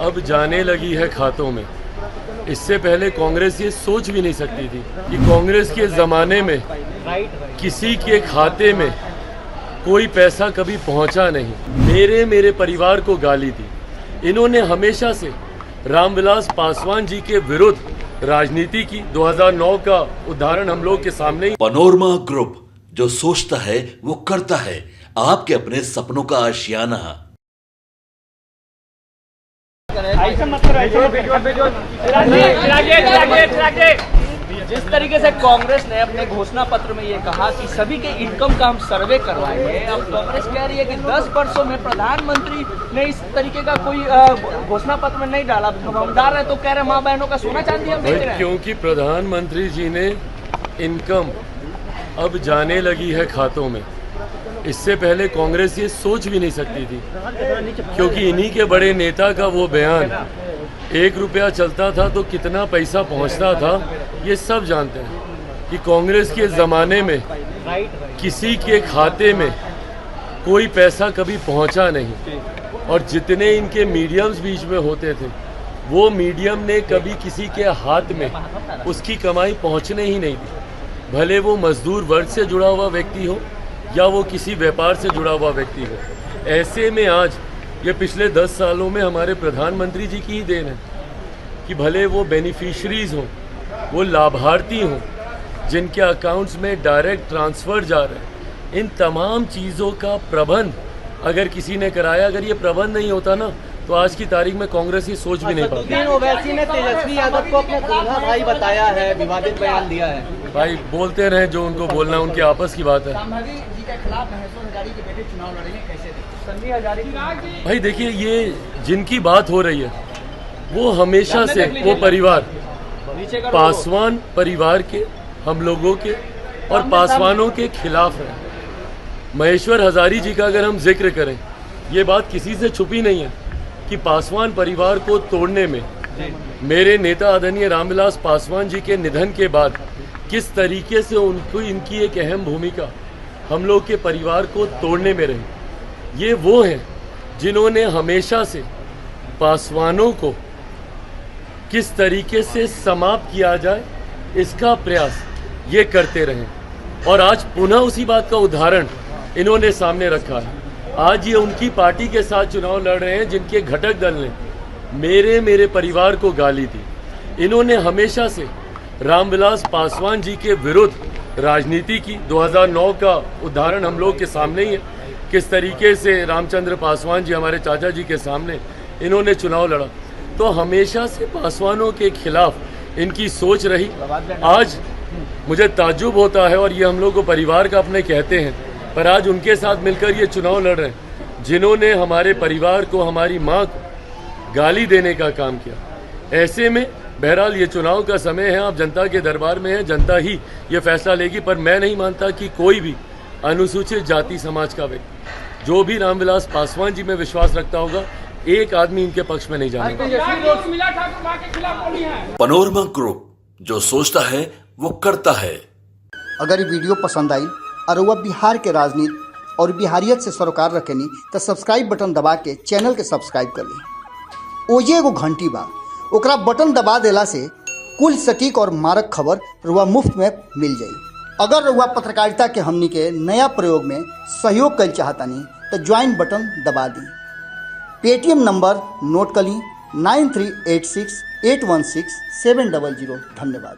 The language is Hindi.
अब जाने लगी है खातों में। इससे पहले कांग्रेस ये सोच भी नहीं सकती थी कि कांग्रेस के ज़माने में किसी के खाते में कोई पैसा कभी पहुंचा नहीं। मेरे परिवार को गाली दी। इन्होंने हमेशा से रामविलास पासवान जी के विरुद्ध राजनीति की। 2009 का उदाहरण हम लोग के सामने ही। पनोरमा ग्रुप, जो सोचता है वो करता है। आपके अपने सपनों का आशियाना। जिस तरीके से कांग्रेस ने अपने घोषणा पत्र में ये कहा कि सभी के इनकम का हम सर्वे करवाएंगे, अब कांग्रेस कह रही है कि 10 वर्षों में प्रधानमंत्री ने इस तरीके का कोई घोषणा पत्र में नहीं डाला। हम डाल रहे तो कह रहे माँ बहनों का सोना चांदी हम बेच रहे हैं। क्योंकि प्रधानमंत्री जी ने इनकम अब जाने लगी है खातों में। इससे पहले कांग्रेस ये सोच भी नहीं सकती थी, क्योंकि इन्हीं के बड़े नेता का वो बयान, 1 रुपया चलता था तो कितना पैसा पहुंचता था, ये सब जानते हैं कि कांग्रेस के ज़माने में किसी के खाते में कोई पैसा कभी पहुंचा नहीं। और जितने इनके मीडियम्स बीच में होते थे, वो मीडियम ने कभी किसी के हाथ में उसकी कमाई पहुंचने ही नहीं दी, भले वो मजदूर वर्ग से जुड़ा हुआ व्यक्ति हो या वो किसी व्यापार से जुड़ा हुआ व्यक्ति हो। ऐसे में आज ये पिछले 10 सालों में हमारे प्रधानमंत्री जी की ही देन है कि भले वो बेनिफिशरीज हों, वो लाभार्थी हों, जिनके अकाउंट्स में डायरेक्ट ट्रांसफ़र जा रहे हैं, इन तमाम चीज़ों का प्रबंध अगर किसी ने कराया, अगर ये प्रबंध नहीं होता ना, तो आज की तारीख में कांग्रेस ये सोच भी नहीं पाती। ओवैसी ने तेजस्वी यादव को अपना दूल्हा भाई बताया है, विवादित बयान दिया है। भाई बोलते रहे जो उनको बोलना, उनकी आपस की बात है। भाई देखिए, ये जिनकी बात हो रही है वो हमेशा से वो परिवार, पासवान परिवार के, हम लोगों के और पासवानों के खिलाफ है। महेश्वर हजारी जी का अगर हम जिक्र करें, ये बात किसी से छुपी नहीं है कि पासवान परिवार को तोड़ने में मेरे नेता आदरणीय रामविलास पासवान जी के निधन के बाद किस तरीके से उनको इनकी एक अहम भूमिका हम लोग के परिवार को तोड़ने में रही। ये वो हैं जिन्होंने हमेशा से पासवानों को किस तरीके से समाप्त किया जाए, इसका प्रयास ये करते रहे। और आज पुनः उसी बात का उदाहरण इन्होंने सामने रखा है। आज ये उनकी पार्टी के साथ चुनाव लड़ रहे हैं जिनके घटक दल ने मेरे परिवार को गाली दी। इन्होंने हमेशा से रामविलास पासवान जी के विरुद्ध राजनीति की। 2009 का उदाहरण हम लोग के सामने ही है, किस तरीके से रामचंद्र पासवान जी, हमारे चाचा जी के सामने इन्होंने चुनाव लड़ा। तो हमेशा से पासवानों के खिलाफ इनकी सोच रही। आज मुझे ताज्जुब होता है, और ये हम लोग को परिवार का अपने कहते हैं, पर आज उनके साथ मिलकर ये चुनाव लड़ रहे हैं जिन्होंने हमारे परिवार को, हमारी माँ को गाली देने का काम किया। ऐसे में बहरहाल ये चुनाव का समय है, आप जनता के दरबार में हैं, जनता ही ये फैसला लेगी। पर मैं नहीं मानता कि कोई भी अनुसूचित जाति समाज का व्यक्ति जो भी रामविलास पासवान जी में विश्वास रखता होगा, एक आदमी इनके पक्ष में नहीं जाएगा। पनोरमा ग्रुप, जो सोचता है वो करता है। अगर ये वीडियो पसंद आई और वह बिहार के राजनीति और बिहारियत से सरोकार रखेनी तो सब्सक्राइब बटन दबा के चैनल के सब्सक्राइब कर ली। ओजे एगो घंटी बा, ओकरा बटन दबा देला से कुल सटीक और मारक खबर रुआ मुफ्त में मिल जाई। अगर रुआ पत्रकारिता के हमनी के नया प्रयोग में सहयोग कर चाहतानी तो ज्वाइन बटन दबा दी। पेटीएम नंबर नोट कर ली 9386816700। धन्यवाद।